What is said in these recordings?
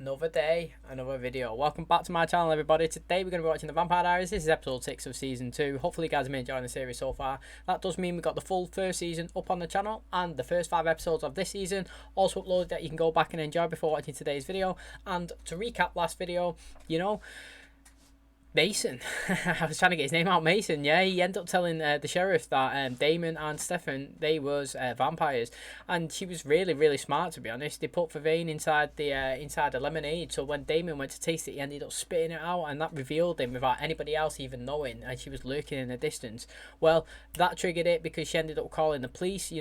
Another day, another video. Welcome back to my channel, everybody. Today we're going to be watching the Vampire Diaries. This is episode 6 of season 2. Hopefully you guys have been enjoying the series so far. That does mean we got the full first season up on the channel and the first 5 episodes of this season also uploaded that you can go back and enjoy before watching today's video. And to recap last video, Mason. I was trying to get his name out. Mason, yeah, he ended up telling the sheriff that Damon and Stefan, they was vampires, and she was really smart, to be honest. They put vervain inside the lemonade, so when Damon went to taste it, he ended up spitting it out, and that revealed him without anybody else even knowing, and she was lurking in the distance. Well, that triggered it because she ended up calling the police.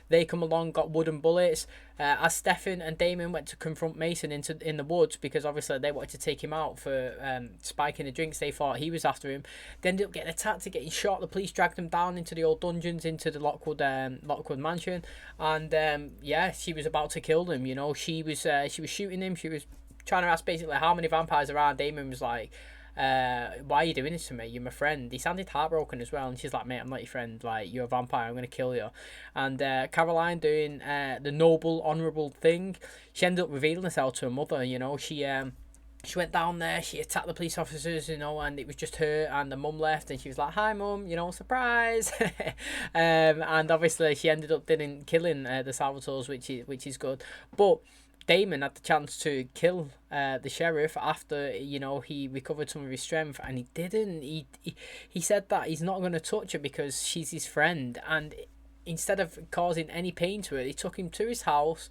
They come along, got wooden bullets. As Stefan and Damon went to confront Mason in the woods, because obviously they wanted to take him out for spiking the drinks, they thought he was after him. They ended up getting attacked and getting shot. The police dragged them down into the old dungeons, into the Lockwood mansion, and yeah, she was about to kill them. She was shooting him. She was trying to ask basically how many vampires around. Damon was like, why are you doing this to me? You're my friend. He sounded heartbroken as well, and she's like, mate, I'm not your friend, like, you're a vampire, I'm gonna kill you. And Caroline, doing the noble, honourable thing, she ended up revealing herself to her mother. She went down there, she attacked the police officers, and it was just her, and the mum left, and she was like, hi mum, surprise. And obviously she ended up killing the Salvatores, which is good. But Damon had the chance to kill the sheriff after he recovered some of his strength, and he didn't. He said that he's not going to touch her because she's his friend, and instead of causing any pain to her, he took him to his house,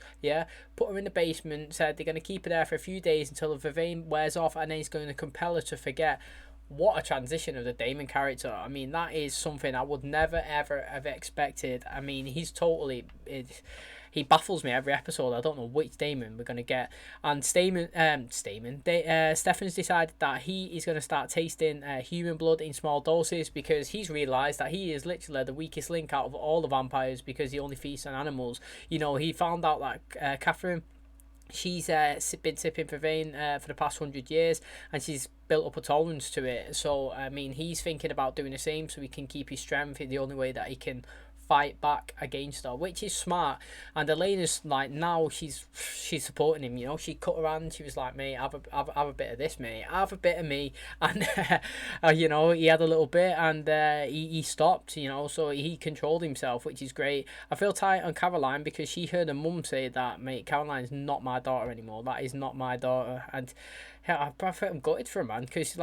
put her in the basement, said they're going to keep her there for a few days until the vervain wears off, and then he's going to compel her to forget. What a transition of the Damon character. I mean, that is something I would never ever have expected. I mean, he's totally... He baffles me every episode. I don't know which Damon we're going to get. And Stefan's decided that he is going to start tasting human blood in small doses, because he's realised that he is literally the weakest link out of all the vampires, because he only feasts on animals. He found out that Katherine, she's been sipping vervain for the past 100 years, and she's built up a tolerance to it. So, I mean, he's thinking about doing the same so he can keep his strength. The only way that he can fight back against her, which is smart. And Delena's like, now she's supporting him. She cut her hand. She was like, mate, have a bit of this, mate, have a bit of me. And he had a little bit, and he stopped. So he controlled himself, which is great. I feel tight on Caroline, because she heard her mum say that, mate, Caroline's not my daughter anymore. That is not my daughter. And I'm gutted for her, man, because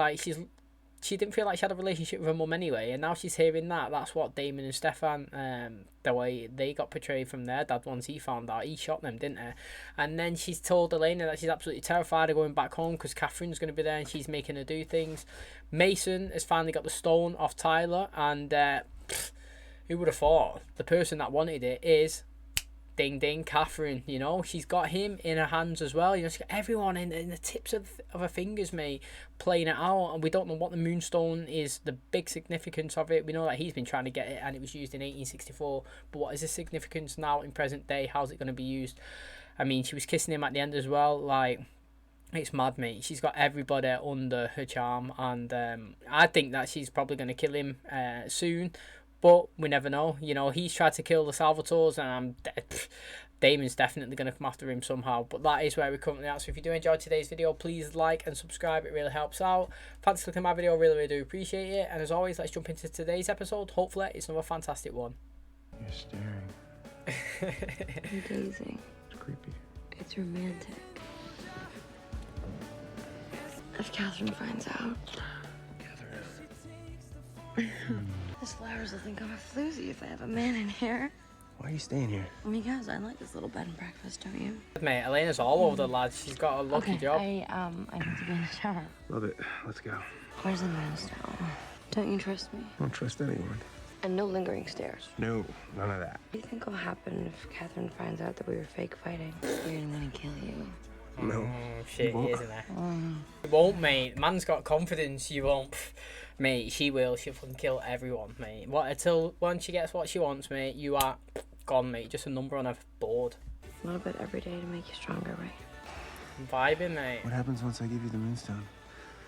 she didn't feel like she had a relationship with her mum anyway, and now she's hearing that. That's what Damon and Stefan, the way they got portrayed from their dad once he found out. He shot them, didn't he? And then she's told Delena that she's absolutely terrified of going back home because Catherine's going to be there and she's making her do things. Mason has finally got the stone off Tyler, and who would have thought the person that wanted it is... ding ding, Katherine. She's got him in her hands as well. She's got everyone in the tips of her fingers, mate, playing it out. And we don't know what the moonstone is, the big significance of it. We know that he's been trying to get it, and it was used in 1864. But what is the significance now in present day? How's it going to be used? I mean, she was kissing him at the end as well. Like, it's mad, mate. She's got everybody under her charm, and I think that she's probably going to kill him soon. But we never know. He's tried to kill the Salvatores, and Damon's definitely going to come after him somehow. But that is where we're currently at. So if you do enjoy today's video, please like and subscribe. It really helps out. Thanks for clicking my video. Really do appreciate it. And as always, let's jump into today's episode. Hopefully, it's another fantastic one. You're staring. I'm gazing. It's creepy. It's romantic. If Katherine finds out... These flowers will think I'm a floozy if I have a man in here. Why are you staying here? Because I like this little bed and breakfast, don't you? Mate, Elena's all over the lads. She's got a lucky job. I need to be in the shower. Love it. Let's go. Where's the moonstone? Don't you trust me? I don't trust anyone. And no lingering stares. No, none of that. What do you think will happen if Katherine finds out that we were fake fighting? We're gonna kill you. No. Shit, isn't it? You won't, mate. Man's got confidence. You won't. Mate, she will. She'll fucking kill everyone, mate. Until once she gets what she wants, mate, you are gone, mate. Just a number on a board. A little bit every day to make you stronger, right? I'm vibing, mate. What happens once I give you the moonstone?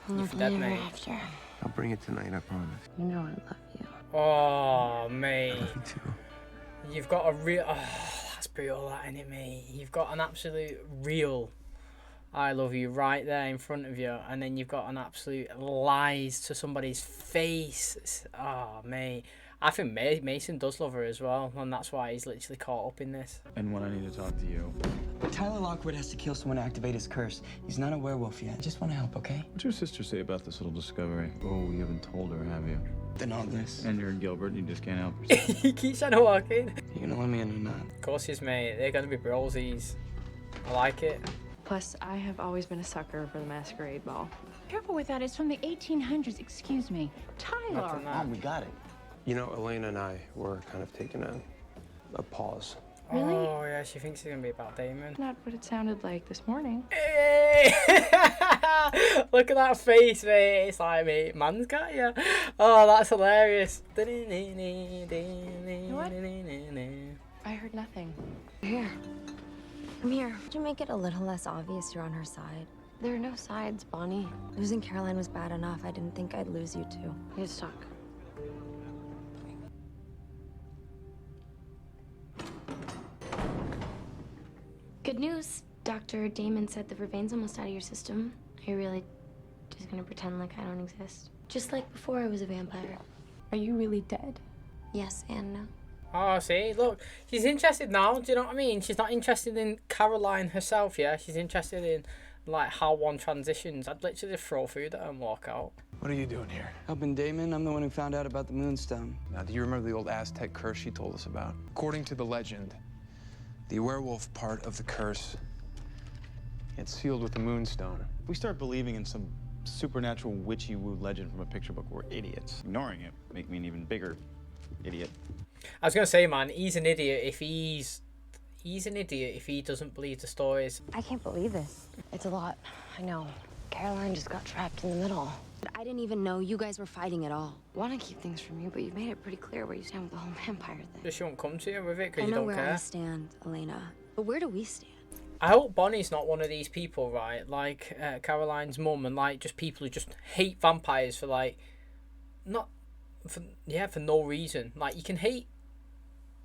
You're dead, mate. After. I'll bring it tonight, I promise. You know I love you. Oh, mate. I love you too. You've got a real... Oh, that's brutal, that, isn't it, mate? You've got an absolute real I love you right there in front of you, and then you've got an absolute lies to somebody's face. Oh, mate. I think Mason does love her as well, and that's why he's literally caught up in this. And when I need to talk to you. Tyler Lockwood has to kill someone to activate his curse. He's not a werewolf yet. I just want to help, okay? What's your sister say about this little discovery? Oh, you haven't told her, have you? Then all this. And you're Gilbert, and you just can't help yourself. He keeps trying to walk in. You gonna let me in or not? Of course he's, mate. They're going to be brosies. I like it. Plus, I have always been a sucker for the masquerade ball. Careful with that. It's from the 1800s. Excuse me. Tyler. Nothing that. Mom, we got it. You know, Elena and I were kind of taking a pause. Really? Oh, yeah, she thinks it's going to be about Damon. Not what it sounded like this morning. Hey! Look at that face, mate. It's like, mate, man's got you. Oh, that's hilarious. What? I heard nothing. Here. Come here. Would you make it a little less obvious you're on her side? There are no sides, Bonnie. Losing Caroline was bad enough. I didn't think I'd lose you too. Let's talk. Good news. Dr. Damon said the vervain's almost out of your system. Are you really just gonna pretend like I don't exist? Just like before I was a vampire. Are you really dead? Yes and no. Oh, see, look, she's interested now. Do you know what I mean? She's not interested in Caroline herself, yeah? She's interested in, like, how one transitions. I'd literally throw food at her and walk out. What are you doing here? Helping Damon. I'm the one who found out about the moonstone. Now, do you remember the old Aztec curse she told us about? According to the legend, the werewolf part of the curse gets sealed with the moonstone. If we start believing in some supernatural witchy-woo legend from a picture book, we're idiots. Ignoring it make me an even bigger idiot. I was going to say, man, he's an idiot if he's an idiot if he doesn't believe the stories. I can't believe this. It's a lot. I know. Caroline just got trapped in the middle. I didn't even know you guys were fighting at all. Want to keep things from you, but you've made it pretty clear where you stand with the whole vampire thing. Just won't come to you with it I because you know don't where care. I stand, Elena. But where do we stand? I hope Bonnie's not one of these people, right? Like Caroline's mum, and like just people who just hate vampires for like, for no reason. Like you can hate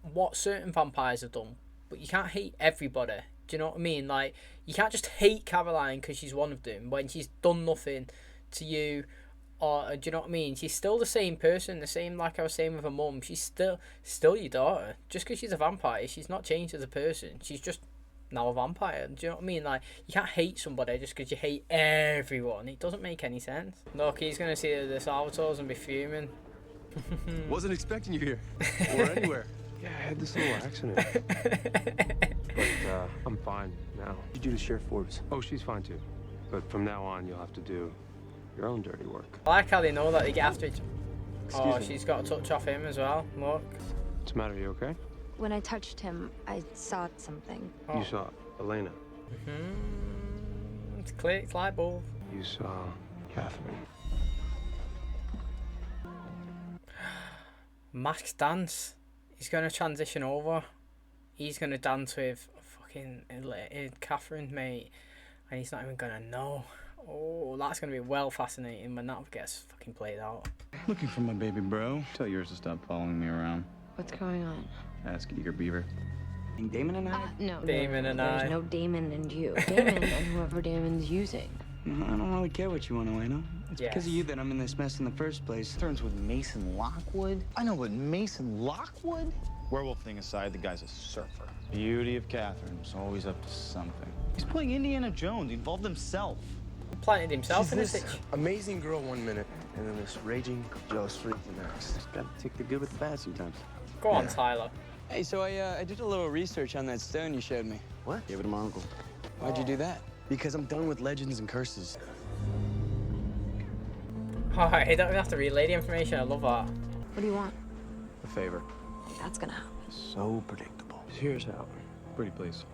what certain vampires have done, but you can't hate everybody. Do you know what I mean? Like you can't just hate Caroline because she's one of them when she's done nothing to you. Or do you know what I mean? She's still the same person, the same like I was saying with her mum. She's still your daughter. Just because she's a vampire, she's not changed as a person. She's just now a vampire. Do you know what I mean? Like you can't hate somebody just because you hate everyone. It doesn't make any sense. Look, he's gonna see the Salvatores and be fuming. Wasn't expecting you here. Or anywhere. Yeah, I had this little accident. But I'm fine now. What did you do to Sheriff Forbes? Oh, she's fine too. But from now on, you'll have to do your own dirty work. I like how they know that they get after each. Excuse me. She's got a touch off him as well. Look. What's the matter? You okay? When I touched him, I saw something. Oh. You saw Elena. It's clear. It's light bulb. You saw Katherine. Max dance. He's gonna transition over. He's gonna dance with fucking Katherine, mate, and he's not even gonna know. Oh, that's gonna be well fascinating when that gets fucking played out. Looking for my baby bro. Tell yours to stop following me around. What's going on? Ask Eager Beaver. And Damon and I? No. Damon and I. There's no Damon and you. Damon and whoever Damon's using. No, I don't really care what you want, Elena. It's because of Yes. you that I'm in this mess in the first place. Turns with Mason Lockwood? I know what Mason Lockwood? Werewolf thing aside, the guy's a surfer. Beauty of Catherine was always up to something. He's playing Indiana Jones. He involved himself. Planted himself in a She's stitch. this amazing girl one minute, and then this raging, jealous freak the next. Just gotta take the good with the bad sometimes. Go on, Tyler. Hey, so I did a little research on that stone you showed me. What? Gave it to my uncle. Why'd you do that? Because I'm done with legends and curses. Alright, you don't even have to relay the information. I love that. What do you want? A favor. That's gonna happen. So predictable. Here's how. Pretty please.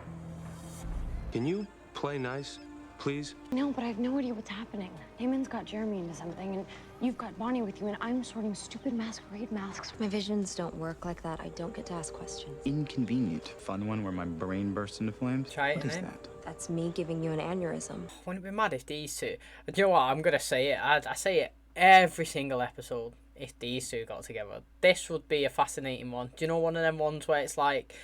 Can you play nice, please? No, but I have no idea what's happening. Damon's got Jeremy into something, and you've got Bonnie with you, and I'm sorting stupid masquerade masks. My visions don't work like that. I don't get to ask questions. Inconvenient. Fun one where my brain bursts into flames. Try it What is then. that? That's me giving you an aneurysm. Wouldn't it be mad if these two... Do you know what? I'm going to say it. I say it every single episode. If these two got together. This would be a fascinating one. Do you know one of them ones where it's like...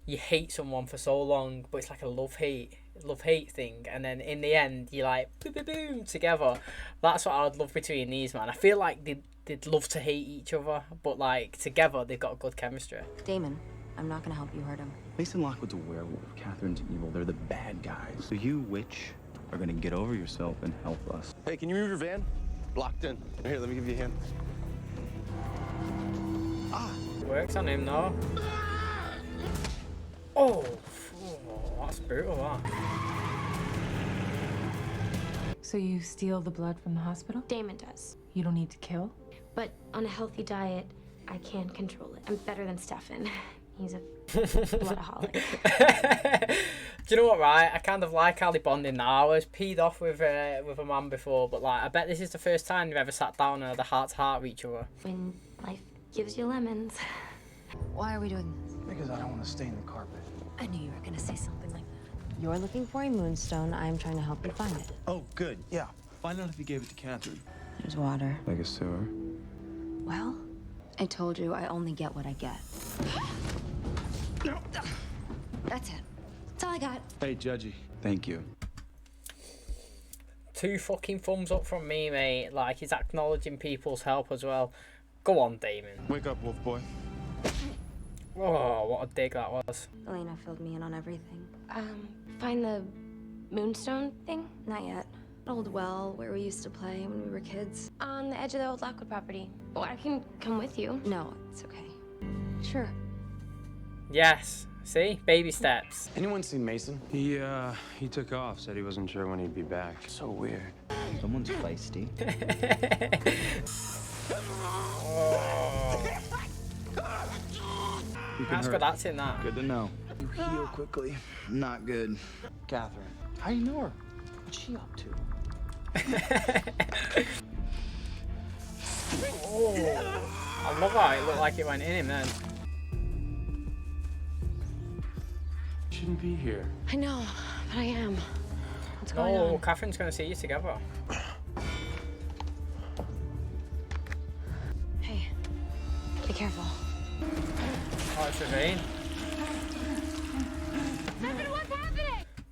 You hate someone for so long, but it's like a love-hate. love-hate thing, and then in the end you're like boom, boom, boom together. That's what I would love between these, man. I feel like they'd love to hate each other, but like together they've got good chemistry. Damon, I'm not gonna help you hurt him. Mason Lockwood's a werewolf. Catherine's evil. They're the bad guys. So you, witch, are gonna get over yourself and help us. Hey, can you move your van? Locked in. Here, let me give you a hand. Works on him though. Oh, that's brutal, that. So you steal the blood from the hospital? Damon does. You don't need to kill? But on a healthy diet, I can control it. I'm better than Stefan. He's a bloodaholic. Do you know what, right? I kind of like how they bonding now. I was peed off with a man before, but like I bet this is the first time you've ever sat down and had a heart-to-heart with each other. When life gives you lemons. Why are we doing this? Because I don't want to stain the carpet. I knew you were gonna say something like that. You're looking for a moonstone. I'm trying to help you find it. Oh, good. Yeah. Find out if he gave it to Katherine. There's water. Like a sewer. Well, I told you I only get what I get. That's it. That's all I got. Hey, Judgy. Thank you. 2 fucking thumbs up from me, mate. Like, he's acknowledging people's help as well. Go on, Damon. Wake up, wolf boy. Oh, what a dig that was. Delena filled me in on everything. Find the moonstone thing? Not yet. Old well where we used to play when we were kids. On the edge of the old Lockwood property. Oh, I can come with you. No, it's okay. Sure. Yes. See? Baby steps. Anyone seen Mason? He took off, said he wasn't sure when he'd be back. So weird. Someone's feisty. That's good acting, that. Good to know. You heal quickly. Not good. Katherine. How do you know her? What's she up to? Oh, I love how it looked like it went in him then. Shouldn't be here. I know, but I am. What's going Oh, on? Catherine's gonna see you together. Hey, be careful. Oh, it's Ravine.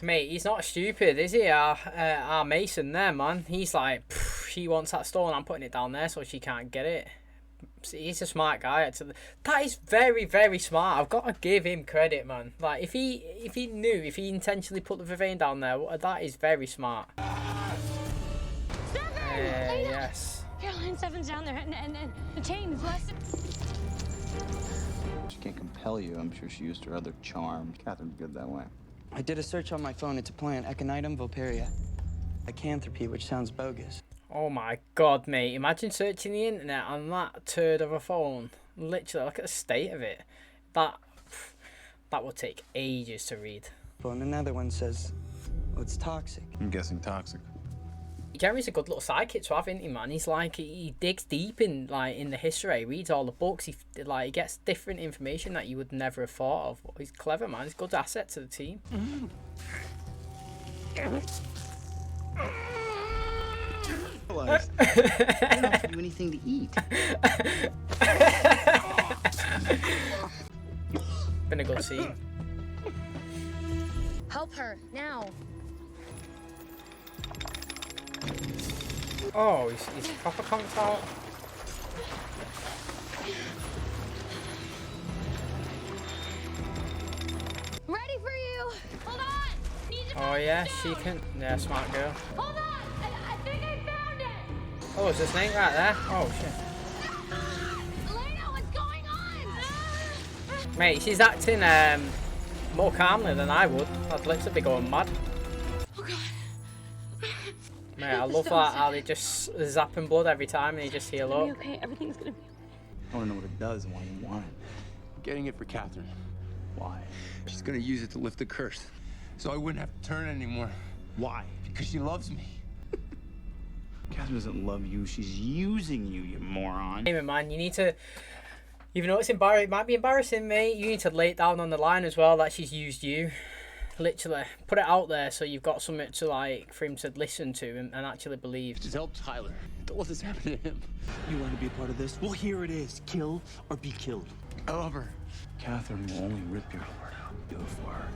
Mate, he's not stupid, is he? Our Mason there, man. He's like, she wants that stone, I'm putting it down there so she can't get it. He's a smart guy, actually. That is very, very smart. I've got to give him credit, man. Like, if he intentionally put the vein down there, that is very smart. Yes. Caroline, Stefan's down there, and the chain is less. She can't compel you. I'm sure she used her other charms. Catherine's good that way. I did a search on my phone. It's a plant, Echinitum vulparia. Lycanthropy, which sounds bogus. Oh my god, mate. Imagine searching the internet on that turd of a phone. Literally, look at the state of it. That would take ages to read. And another one says, well, it's toxic. I'm guessing toxic. Jeremy's a good little sidekick to have, isn't he, man? He's like, he digs deep in the history, he reads all the books, he gets different information that you would never have thought of. He's clever, man. He's a good asset to the team. I don't have to do anything to eat. Been a good scene. Help her now. Oh, he's proper conked out. Ready for you. Hold on. Need to Oh yeah, she can. Yeah, smart girl. Hold on. I think I found it. Oh, is the snake right there? Oh shit. Delena, what's going on? Mate, she's acting more calmly than I would. I'd literally be going mad. Oh god. Mate, I love that how they just zapping blood every time and you just heal up. Okay, everything's gonna be. I want to know what it does and why you want it. Getting it for Katherine. Why? She's gonna use it to lift the curse. So I wouldn't have to turn anymore. Why? Because she loves me. Katherine doesn't love you. She's using you, you moron. Hey, man, you need to. Even though it might be embarrassing, mate, you need to lay it down on the line as well that she's used you. Literally, put it out there so you've got something to for him to listen to and actually believe. Just help Tyler. Don't let this happen to him. You want to be a part of this? Well, here it is. Kill or be killed. I love her. Katherine will only rip your heart out. Do it for her.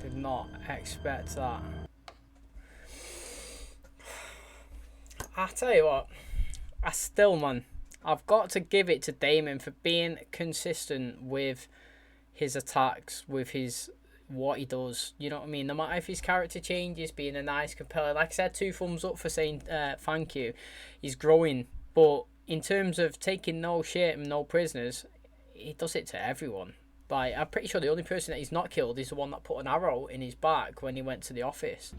Did not expect that. I tell you what, I've got to give it to Damon for being consistent with his attacks, with what he does. You know what I mean? No matter if his character changes, being a nice, compelling. Like I said, 2 thumbs up for saying thank you. He's growing, but in terms of taking no shit and no prisoners, he does it to everyone. Like, I'm pretty sure the only person that he's not killed is the one that put an arrow in his back when he went to the office.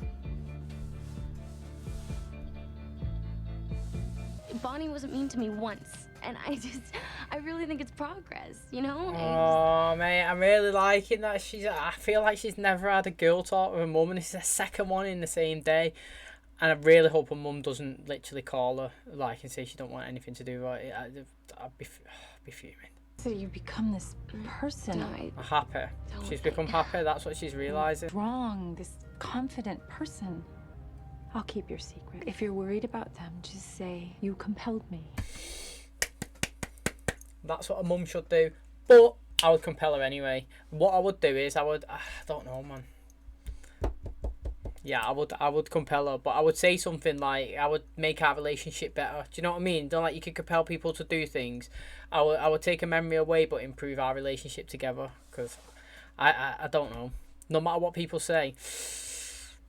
Bonnie wasn't mean to me once, and I really think it's progress, you know? Oh, mate, I'm really liking that I feel like she's never had a girl talk with her mum, and it's the second one in the same day. And I really hope her mum doesn't literally call her, like, and say she don't want anything to do with it. I'd be fuming. So you become this person. Happy. She's become happy, that's what she's realising. Wrong, this confident person. I'll keep your secret. If you're worried about them, just say, you compelled me. That's what a mum should do. But I would compel her anyway. What I would do is, I don't know, man. Yeah, I would compel her, but I would say something like, I would make our relationship better. Do you know what I mean? Don't like you could compel people to do things. I would take a memory away, but improve our relationship together. Because I don't know. No matter what people say,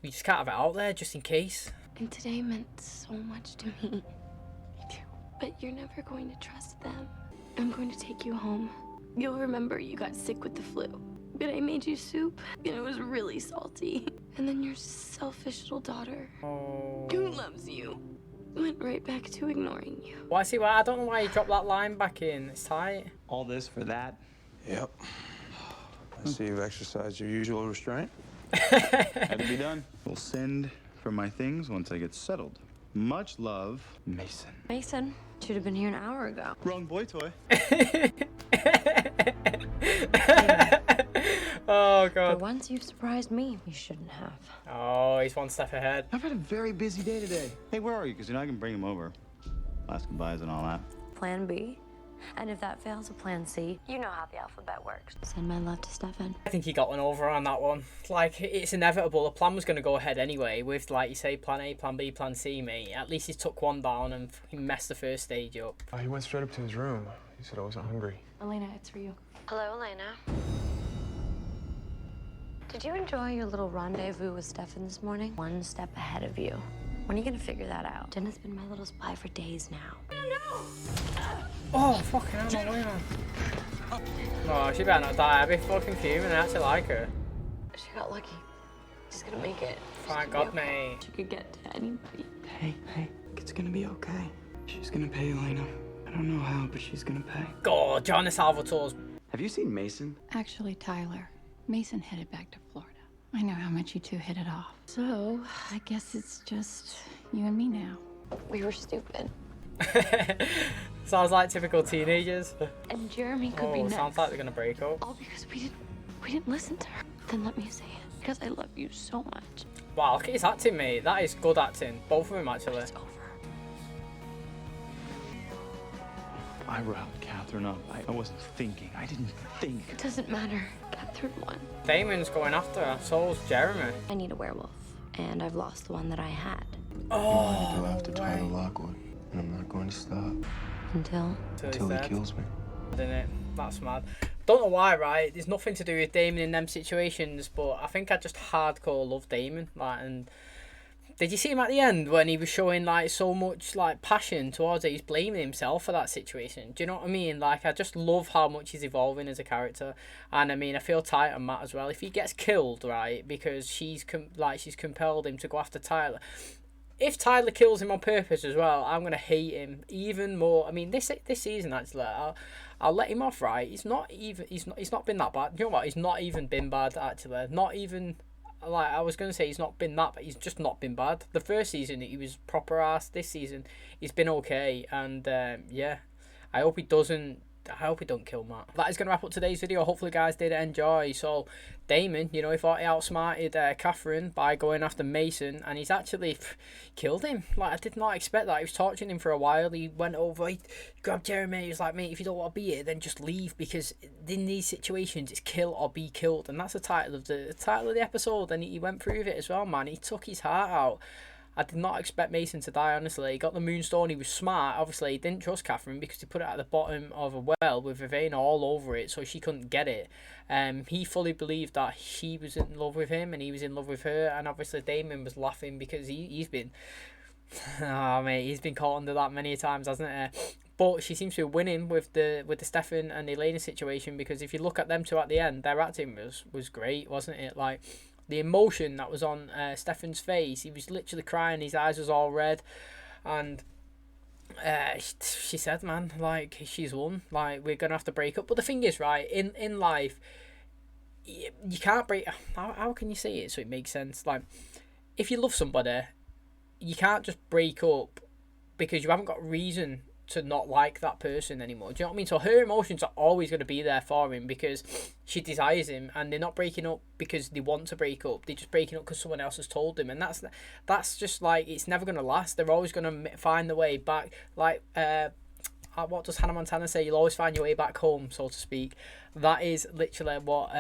we just can't have it out there just in case. And today meant so much to me. Me too. But you're never going to trust them. I'm going to take you home. You'll remember you got sick with the flu. But I made you soup, and it was really salty. And then your selfish little daughter, who loves you, went right back to ignoring you. Well, I don't know why you dropped that line back in. It's tight. All this for that? Yep. I see you've exercised your usual restraint. Had to be done. We'll send for my things once I get settled. Much love, Mason. Mason should have been here an hour ago. Wrong boy toy. Oh, God. For once you've surprised me. You shouldn't have. Oh, he's one step ahead. I've had a very busy day today. Hey, where are you? Because, you know, I can bring him over. Last goodbyes and all that. Plan B. And if that fails, a plan C. You know how the alphabet works. Send my love to Stefan. I think he got one over on that one. Like, it's inevitable. The plan was going to go ahead anyway with, like you say, plan A, plan B, plan C, mate. At least he took one down and he messed the first stage up. He went straight up to his room. He said I wasn't hungry. Elena, it's for you. Hello, Elena. Did you enjoy your little rendezvous with Stefan this morning? One step ahead of you. When are you gonna figure that out? Jenna's been my little spy for days now. Oh, fucking hell, Elena. Oh, she better not die. I'd be fucking fuming. I actually like her. She got lucky. She's gonna make it. Thank God, mate. She could get to anybody. Hey, it's gonna be okay. She's gonna pay, Elena. I don't know how, but she's gonna pay. God, Johnny Salvatore's. Have you seen Mason? Actually, Tyler, Mason headed back to Florida. I know how much you two hit it off. So, I guess it's just you and me now. We were stupid. Sounds like typical teenagers. And Jeremy could be next. Sounds like they're gonna break up. All because we didn't listen to her. Then let me say it. Because I love you so much. Wow, look at his acting, mate. That is good acting. Both of them, actually. It's over. I riled Katherine up. I wasn't thinking. I didn't think. It doesn't matter. Katherine won. Damon's going after her. So's Jeremy. I need a werewolf. And I've lost the one that I had. I want to go after Tyler Lockwood, and I'm not going to stop Until he kills me. Isn't it? That's mad. Don't know why, right? There's nothing to do with Damon in them situations, but I think I just hardcore love Damon. Like, and did you see him at the end when he was showing like so much like passion towards it? He's blaming himself for that situation. Do you know what I mean? Like, I just love how much he's evolving as a character, and I mean, I feel tight on Matt as well. If he gets killed, right, because she's compelled him to go after Tyler. If Tyler kills him on purpose as well, I'm gonna hate him even more. I mean, this season actually, I'll let him off, right? He's not been that bad. You know what? He's not even been bad actually. Not even. Like, I was going to say he's not been that, but he's just not been bad. The first season, he was proper ass. This season, he's been okay. And, yeah, I hope he doesn't I hope he don't kill Matt. That is going to wrap up today's video. Hopefully you guys did enjoy. So Damon, you know, he thought he outsmarted Katherine by going after Mason, and he's actually killed him. Like, I did not expect that. He was torturing him for a while. He went over, he grabbed Jeremy. He was like, mate, if you don't want to be here, then just leave, because in these situations it's kill or be killed, and that's the title of the episode. And he went through it as well, man. He took his heart out. I did not expect Mason to die, honestly. He got the moonstone. He was smart. Obviously, he didn't trust Katherine because he put it at the bottom of a well with a vein all over it, so she couldn't get it. He fully believed that she was in love with him and he was in love with her. And obviously, Damon was laughing because he's been... oh, mate, he's been caught under that many times, hasn't he? But she seems to be winning with the Stefan and Delena situation, because if you look at them two at the end, their acting was great, wasn't it? Like, the emotion that was on Stefan's face, he was literally crying, his eyes was all red, and she said, man, like, she's won, like, we're gonna have to break up. But the thing is, right, in life, you can't break... how can you say it so it makes sense? Like, if you love somebody, you can't just break up because you haven't got reason to not like that person anymore. Do you know what I mean? So her emotions are always going to be there for him because she desires him, and they're not breaking up because they want to break up. They're just breaking up because someone else has told them, and that's just like, it's never going to last. They're always going to find the way back. Like, what does Hannah Montana say? You'll always find your way back home, so to speak. That is literally what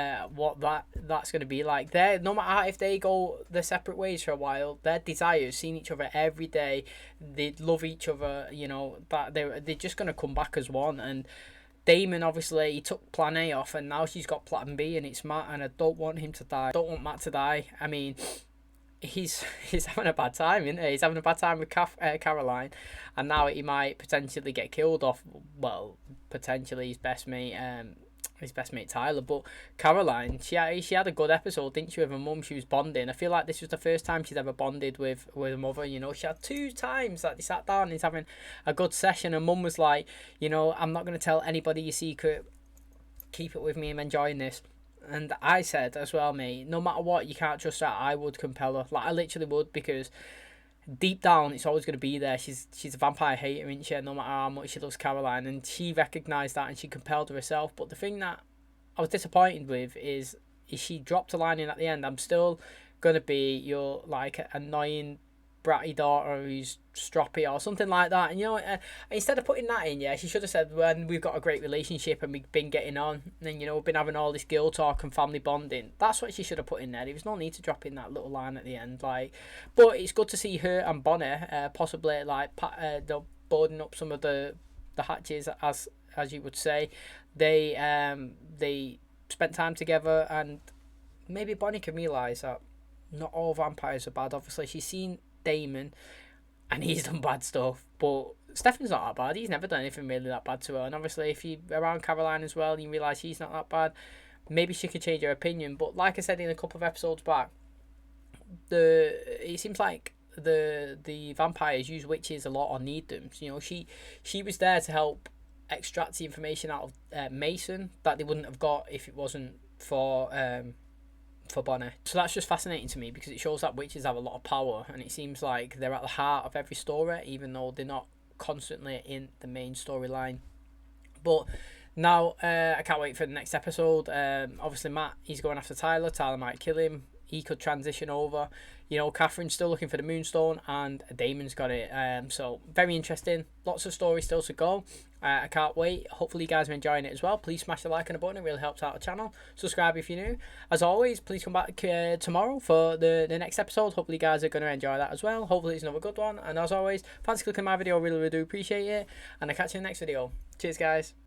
that's going to be like. No matter if they go their separate ways for a while, their desires, seeing each other every day, they love each other, you know, that they're just going to come back as one. And Damon, obviously, he took plan A off, and now she's got plan B, and it's Matt, and I don't want him to die. I don't want Matt to die. I mean, he's having a bad time, isn't he? He's having a bad time with Caroline, and now he might potentially get killed off, well, potentially his best mate Tyler. But Caroline, she had a good episode, didn't she, with her mum? She was bonding. I feel like this was the first time she's ever bonded with her mother, you know. She had 2 times that they sat down and he's having a good session, and mum was like, you know, I'm not going to tell anybody your secret, keep it with me, I'm enjoying this. And I said as well, mate, no matter what, you can't trust her. I would compel her. Like, I literally would, because deep down it's always going to be there. She's a vampire hater, isn't she? No matter how much she loves Caroline, and she recognised that and she compelled her herself. But the thing that I was disappointed with is she dropped a line in at the end. I'm still going to be your, like, annoying bratty daughter who's stroppy or something like that. And, you know, instead of putting that in, yeah, she should have said, when we've got a great relationship and we've been getting on, and, you know, we've been having all this girl talk and family bonding. That's what she should have put in there. There was no need to drop in that little line at the end, like. But it's good to see her and Bonnie possibly, like, boarding up some of the hatches, as you would say. They spent time together, and maybe Bonnie can realise that not all vampires are bad. Obviously, she's seen Damon and he's done bad stuff, but Stefan's not that bad. He's never done anything really that bad to her. And obviously, if you're around Caroline as well and you realise he's not that bad, maybe she could change her opinion. But like I said in a couple of episodes back, it seems like the vampires use witches a lot or need them. You know, she was there to help extract the information out of Mason that they wouldn't have got if it wasn't for Bonnie. So that's just fascinating to me, because it shows that witches have a lot of power, and it seems like they're at the heart of every story, even though they're not constantly in the main storyline. But now I can't wait for the next episode. Obviously Matt, he's going after Tyler might kill him. He could transition over. You know, Katherine's still looking for the moonstone, and Damon's got it. So very interesting. Lots of stories still to go. I can't wait. Hopefully you guys are enjoying it as well. Please smash the like and a button. It really helps out the channel. Subscribe if you're new. As always, please come back tomorrow for the next episode. Hopefully you guys are going to enjoy that as well. Hopefully it's another good one. And as always, thanks for clicking my video. Really do appreciate it. And I'll catch you in the next video. Cheers, guys.